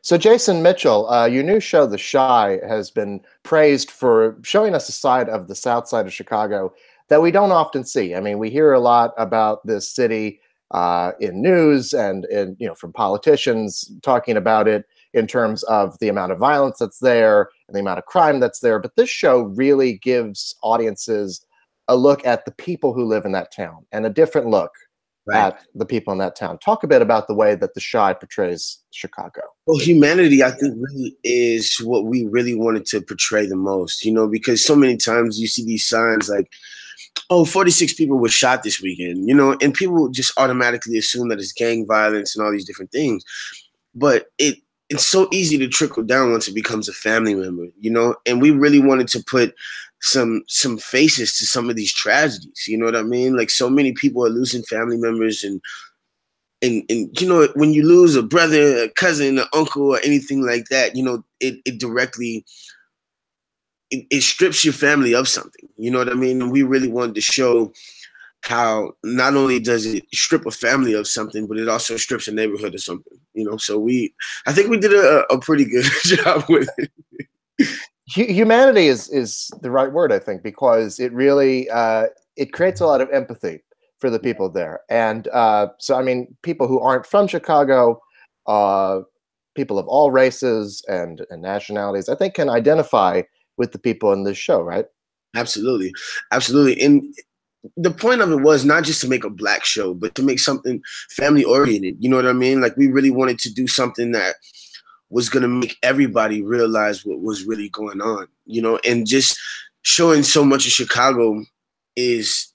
So, Jason Mitchell, your new show, The Shy, has been praised for showing us a side of the South Side of Chicago that we don't often see. I mean, we hear a lot about this city in news and from politicians talking about it in terms of the amount of violence that's there and the amount of crime that's there. But this show really gives audiences a look at the people who live in that town and a different look Right. at the people in that town. Talk a bit about the way that The Shy portrays Chicago. Well, humanity, I think, really is what we really wanted to portray the most, because so many times you see these signs like, oh, 46 people were shot this weekend, and people just automatically assume that it's gang violence and all these different things. But it's so easy to trickle down once it becomes a family member, and we really wanted to put some faces to some of these tragedies, you know what I mean? Like, so many people are losing family members, and when you lose a brother, a cousin, an uncle, or anything like that, it directly it strips your family of something. You know what I mean? And we really wanted to show how not only does it strip a family of something, but it also strips a neighborhood of something. So I think we did a pretty good job with it. Humanity is the right word, I think, because it really it creates a lot of empathy for the people there. And so, I mean, people who aren't from Chicago, people of all races and nationalities, I think, can identify with the people in this show, right? Absolutely. Absolutely. And the point of it was not just to make a Black show, but to make something family oriented. You know what I mean? Like, we really wanted to do something that was going to make everybody realize what was really going on, and just showing so much of Chicago is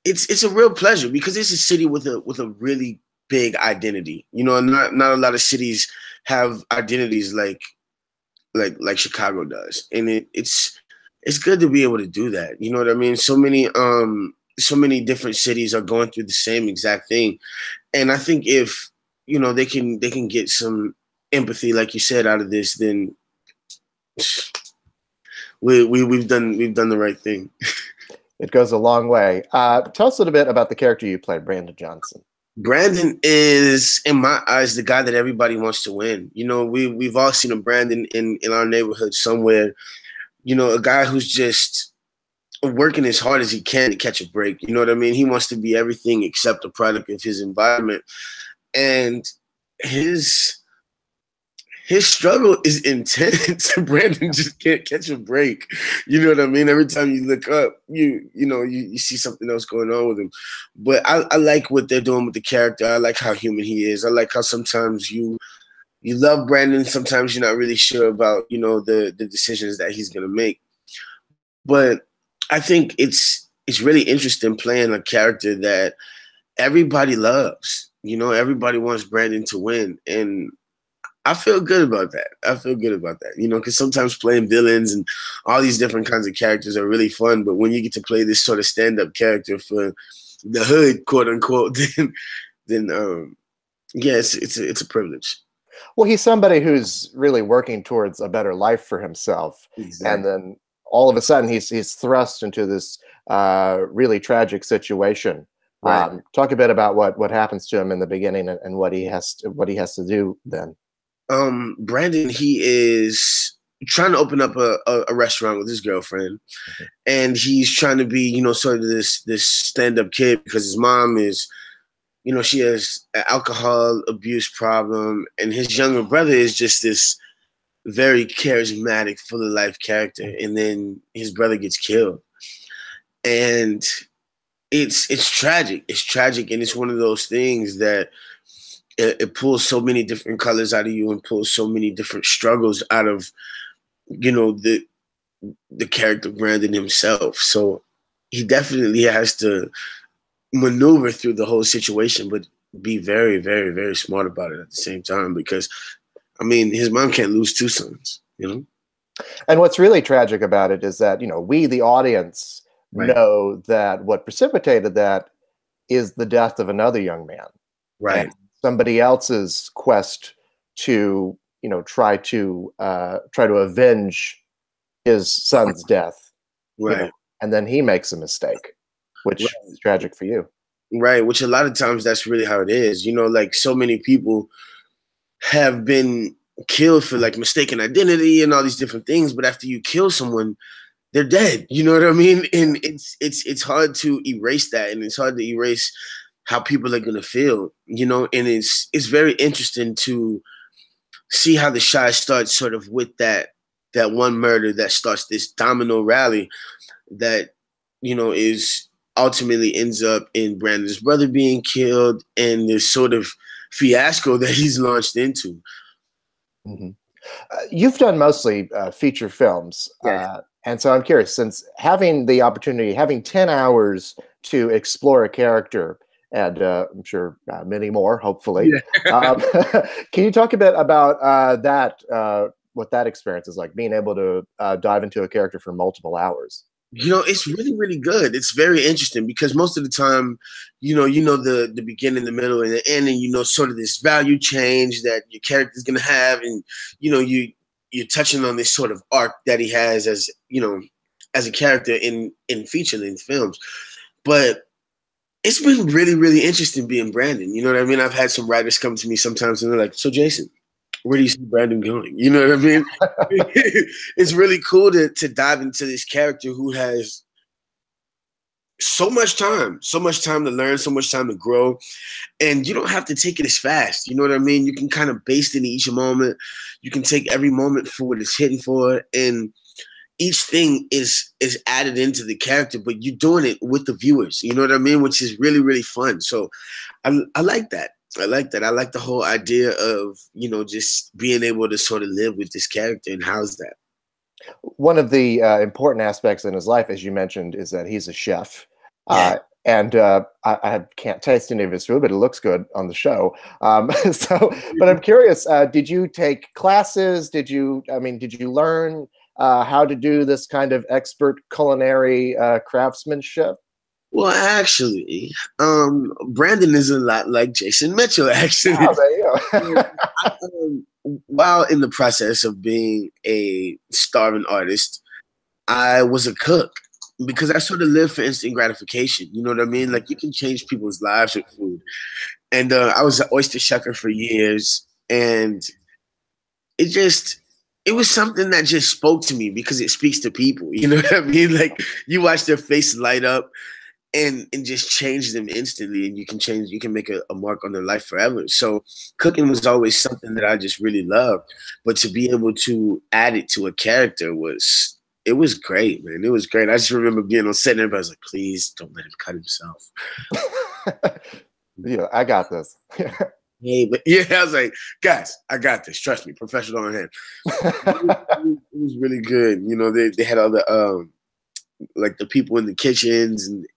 it's a real pleasure, because it's a city with a really big identity. Not a lot of cities have identities like Chicago does. And it's good to be able to do that. You know what I mean? So many different cities are going through the same exact thing. And I think if, they can get some empathy, like you said, out of this, then we've done the right thing. It goes a long way. Tell us a little bit about the character you played, Brandon Johnson. Brandon is, in my eyes, the guy that everybody wants to win. We've all seen a Brandon in our neighborhood somewhere. A guy who's just working as hard as he can to catch a break. You know what I mean? He wants to be everything except a product of his environment. And his struggle is intense. Brandon just can't catch a break. You know what I mean? Every time you look up, you see something else going on with him. But I like what they're doing with the character. I like how human he is. I like how sometimes you love Brandon. Sometimes you're not really sure about, the decisions that he's going to make. But I think it's really interesting playing a character that everybody loves. Everybody wants Brandon to win. And I feel good about that. Because sometimes playing villains and all these different kinds of characters are really fun. But when you get to play this sort of stand-up character for the hood, quote unquote, then yeah, it's a privilege. Well, he's somebody who's really working towards a better life for himself. Exactly. And then all of a sudden he's thrust into this really tragic situation. Right. Talk a bit about what happens to him in the beginning and what he has to do then. Brandon, he is trying to open up a restaurant with his girlfriend, and he's trying to be, sort of this stand-up kid, because his mom is, she has an alcohol abuse problem, and his younger brother is just this very charismatic, full of life character, and then his brother gets killed. And it's tragic. It's tragic, and it's one of those things that it pulls so many different colors out of you and pulls so many different struggles out of, the character Brandon himself. So he definitely has to maneuver through the whole situation, but be very, very, very smart about it at the same time, because, I mean, his mom can't lose two sons, And what's really tragic about it is that, we, the audience, Right. know that what precipitated that is the death of another young man. Right. And somebody else's quest to, try to avenge his son's death. Right. And then he makes a mistake, which is tragic for you. Right. Which a lot of times that's really how it is. Like, so many people have been killed for like mistaken identity and all these different things. But after you kill someone, they're dead. You know what I mean? And it's hard to erase that, and it's hard to erase how people are gonna feel. You know, and it's very interesting to see how the Chi starts sort of with that one murder that starts this domino rally that, you know, is ultimately ends up in Brandon's brother being killed and this sort of fiasco that he's launched into. Mm-hmm. You've done mostly feature films. Yeah. And so I'm curious, since having the opportunity, having 10 hours to explore a character, and I'm sure many more, hopefully. Yeah. Can you talk a bit about what that experience is like, being able to dive into a character for multiple hours? You know, it's really, really good. It's very interesting because most of the time, you know the beginning, the middle, and the end, and you know sort of this value change that your character's gonna have, and you know you're touching on this sort of arc that he has as, you know, as a character in feature length films. But it's been really, really interesting being Brandon. You know what I mean? I've had some writers come to me sometimes and they're like, "So Jason, where do you see Brandon going?" You know what I mean? It's really cool to dive into this character who has so much time to learn, so much time to grow. And you don't have to take it as fast. You know what I mean? You can kind of baste in each moment. You can take every moment for what it's hitting for. And each thing is added into the character, but you're doing it with the viewers. You know what I mean? Which is really, really fun. So I like that. I like that. I like the whole idea of, you know, just being able to sort of live with this character and house that. One of the important aspects in his life, as you mentioned, is that he's a chef. Yeah. And I can't taste any of his food, but it looks good on the show. But I'm curious, did you take classes? Did you learn how to do this kind of expert culinary craftsmanship? Well, actually, Brandon is a lot like Jason Mitchell, actually. Oh, there you go. While in the process of being a starving artist, I was a cook because I sort of live for instant gratification. You know what I mean? Like you can change people's lives with food. And I was an oyster shucker for years, and it it was something that just spoke to me because it speaks to people. You know what I mean? Like you watch their face light up and just change them instantly, and you can make a mark on their life forever. So cooking was always something that I just really loved, but to be able to add it to a character it was great, man. It was great. I just remember being on set and everybody was like, "Please don't let him cut himself." Yeah, I got this. Hey, but yeah, I was like, "Guys, I got this. Trust me, professional on hand." It was really good. You know, they had all the like the people in the kitchens and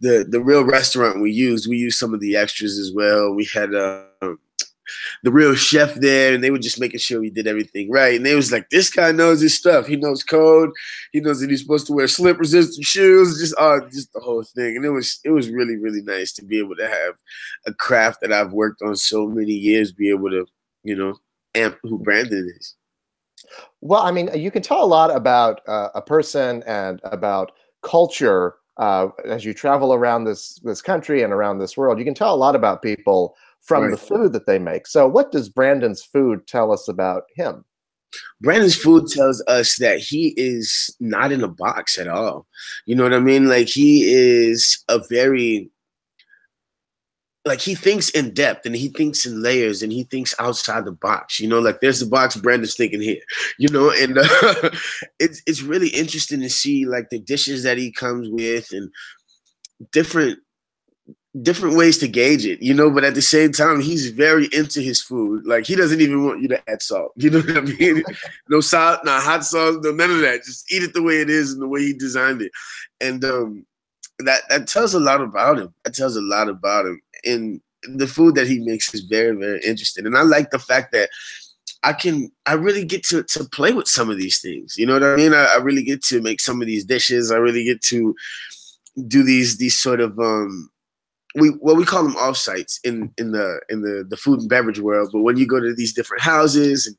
the real restaurant we used some of the extras as well. We had the real chef there, and they were just making sure we did everything right. And they was like, "This guy knows his stuff. He knows code. He knows that he's supposed to wear slip resistant shoes." Just the whole thing. And it was really, really nice to be able to have a craft that I've worked on so many years be able to, you know, amp who Brandon is. Well, I mean, you can tell a lot about a person and about culture as you travel around this country and around this world. You can tell a lot about people from the Right. food that they make. So, what does Brandon's food tell us about him? Brandon's food tells us that he is not in a box at all. You know what I mean? Like he is a very like he thinks in depth and he thinks in layers and he thinks outside the box. You know, like there's the box, Brandon's thinking here. You know, and it's really interesting to see like the dishes that he comes with and different ways to gauge it, you know, but at the same time, he's very into his food. Like he doesn't even want you to add salt. You know what I mean? No salt, no hot sauce, no none of that. Just eat it the way it is and the way he designed it. And that tells a lot about him. That tells a lot about him. And the food that he makes is very, very interesting. And I like the fact that I really get to play with some of these things. You know what I mean? I really get to make some of these dishes. I really get to do these sort of we call them offsites in the food and beverage world. But when you go to these different houses and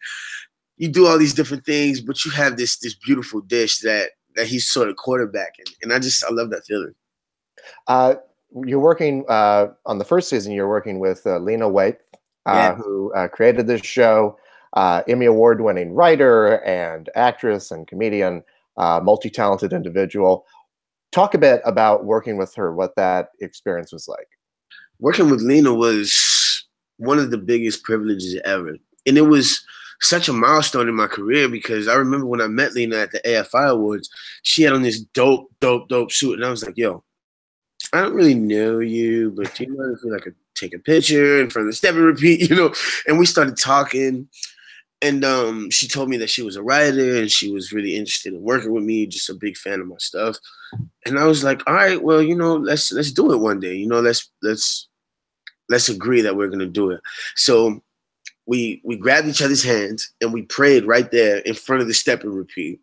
you do all these different things, but you have this beautiful dish that he's sort of quarterbacking, and I love that feeling. Uh, you're working on the first season. You're working with Lena Waithe, Yeah. who created this show, Emmy Award-winning writer and actress and comedian, multi-talented individual. Talk a bit about working with her, what that experience was like. Working with Lena was one of the biggest privileges ever. And it was such a milestone in my career because I remember when I met Lena at the AFI Awards, she had on this dope suit. And I was like, yo, I don't really know you, but do you mind if we could take a picture in front of the step and repeat, And we started talking. And she told me that she was a writer and she was really interested in working with me, just a big fan of my stuff. And I was like, all right, well, let's do it one day. Let's agree that we're gonna do it. So we grabbed each other's hands and we prayed right there in front of the step and repeat.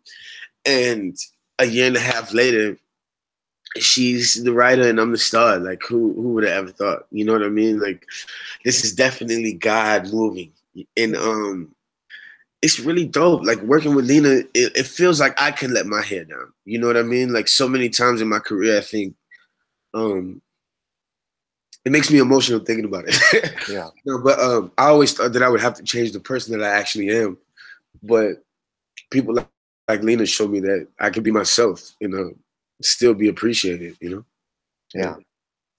And a year and a half later, she's the writer and I'm the star. Like who would have ever thought? You know what I mean? Like this is definitely God moving. And it's really dope. Like working with Lena, it feels like I can let my hair down. You know what I mean? Like so many times in my career, I think it makes me emotional thinking about it. Yeah. But I always thought that I would have to change the person that I actually am. But people like Lena showed me that I can be myself, still be appreciated, Yeah.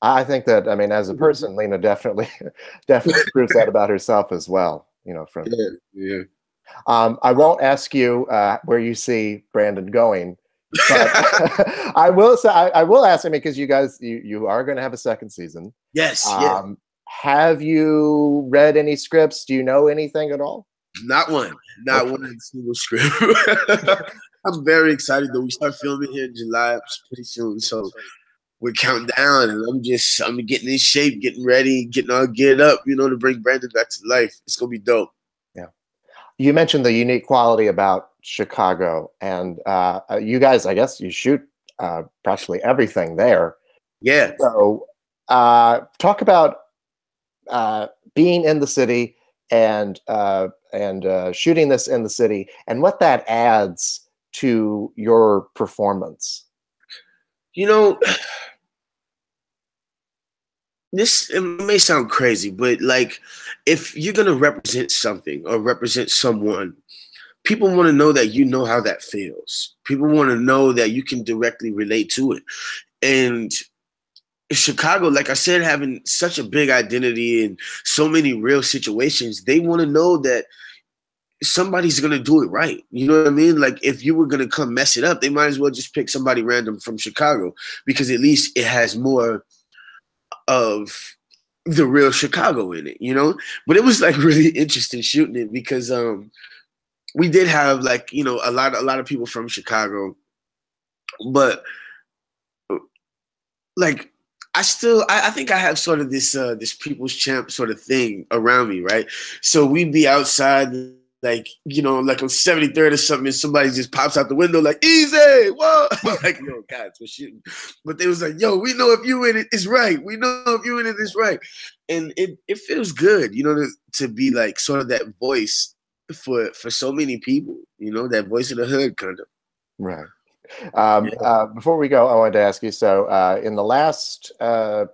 I think that, I mean, as a person, Lena definitely proves that about herself as well, from. Yeah. I won't ask you where you see Brandon going, but I will say I will ask him because you guys you are going to have a second season. Yes. Have you read any scripts? Do you know anything at all? Not one single script. I'm very excited though. We start filming here in July pretty soon, so we're counting down, and I'm getting in shape, getting ready, getting all geared up, to bring Brandon back to life. It's gonna be dope. Yeah. You mentioned the unique quality about Chicago, and you guys, I guess, you shoot practically everything there. Yeah. So, talk about being in the city and shooting this in the city, and what that adds to your performance. It may sound crazy, but like, if you're gonna represent something or represent someone, people want to know that you know how that feels. People want to know that you can directly relate to it. And Chicago, like I said, having such a big identity and so many real situations, they want to know that somebody's gonna do it right. You know what I mean? Like if you were gonna come mess it up, they might as well just pick somebody random from Chicago because at least it has more of the real Chicago in it, But it was like really interesting shooting it because we did have like, a lot of people from Chicago, but like I think I have sort of this people's champ sort of thing around me, right? So we'd be outside like, like on 73rd or something, and somebody just pops out the window like, easy, whoa. Like, yo, guys, we're shooting. But they was like, yo, we know if you in it, it's right. We know if you in it, it's right. And it feels good, to be like sort of that voice for so many people, that voice of the hood kind of. Right. Before we go, I wanted to ask you, so in the last 2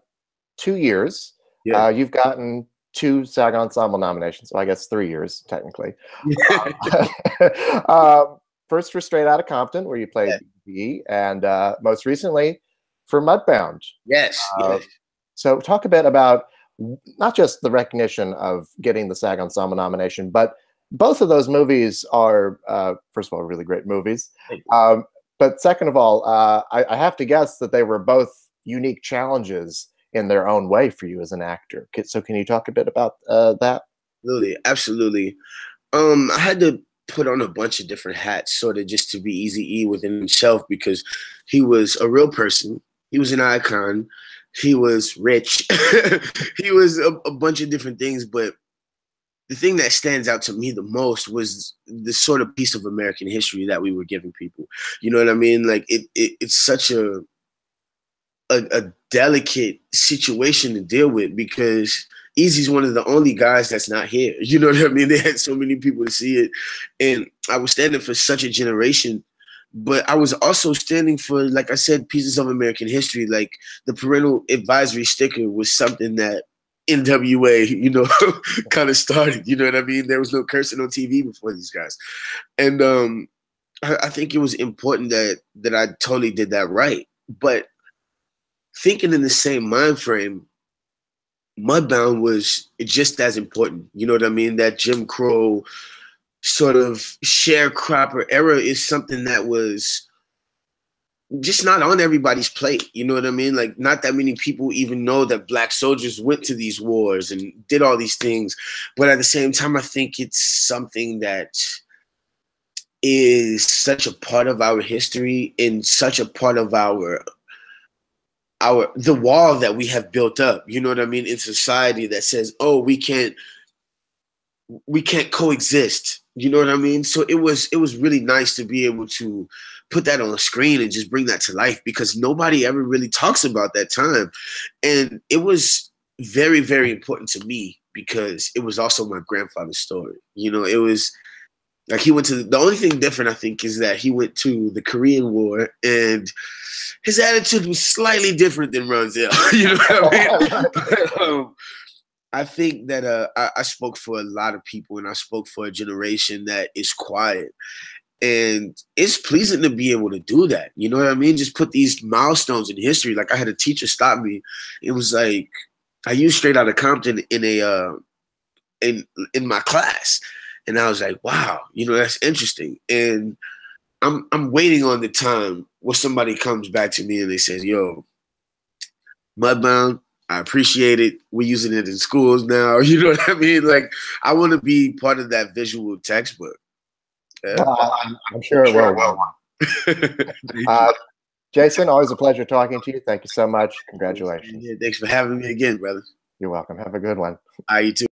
years, you've gotten 2 SAG Ensemble nominations, so I guess 3 years, technically. First for Straight Outta Compton, where you played B, and most recently for Mudbound. Yes. So talk a bit about not just the recognition of getting the SAG Ensemble nomination, but both of those movies are, first of all, really great movies. But second of all, I have to guess that they were both unique challenges in their own way for you as an actor. So can you talk a bit about that? Absolutely. I had to put on a bunch of different hats sort of just to be Eazy-E within himself because he was a real person. He was an icon. He was rich. He was a bunch of different things. But the thing that stands out to me the most was the sort of piece of American history that we were giving people. You know what I mean? Like it's such a delicate situation to deal with because Eazy's one of the only guys that's not here. You know what I mean? They had so many people to see it. And I was standing for such a generation, but I was also standing for, like I said, pieces of American history. Like the parental advisory sticker was something that NWA, you know, kind of started. You know what I mean? There was no cursing on TV before these guys. And I think it was important that I totally did that right. But thinking in the same mind frame, Mudbound was just as important. You know what I mean? That Jim Crow sort of sharecropper era is something that was just not on everybody's plate. You know what I mean? Like, not that many people even know that Black soldiers went to these wars and did all these things. But at the same time, I think it's something that is such a part of our history and such a part of the wall that we have built up, you know what I mean, in society that says, oh, we can't coexist. You know what I mean? So it was really nice to be able to put that on a screen and just bring that to life, because nobody ever really talks about that time. And it was very, very important to me because it was also my grandfather's story. You know, it was like he went to the only thing different, I think, is that he went to the Korean War and his attitude was slightly different than Ronzel. You know what I mean? I think that I spoke for a lot of people, and I spoke for a generation that is quiet. And it's pleasing to be able to do that. You know what I mean? Just put these milestones in history. Like, I had a teacher stop me. It was like, I used Straight Outta Compton in my class. And I was like, wow, you know, that's interesting. And I'm waiting on the time where somebody comes back to me and they says, yo, Mudbound, I appreciate it. We're using it in schools now. You know what I mean? Like, I want to be part of that visual textbook. Yeah. I'm sure it will. Jason, always a pleasure talking to you. Thank you so much. Congratulations. Yeah, thanks for having me again, brother. You're welcome. Have a good one. You too.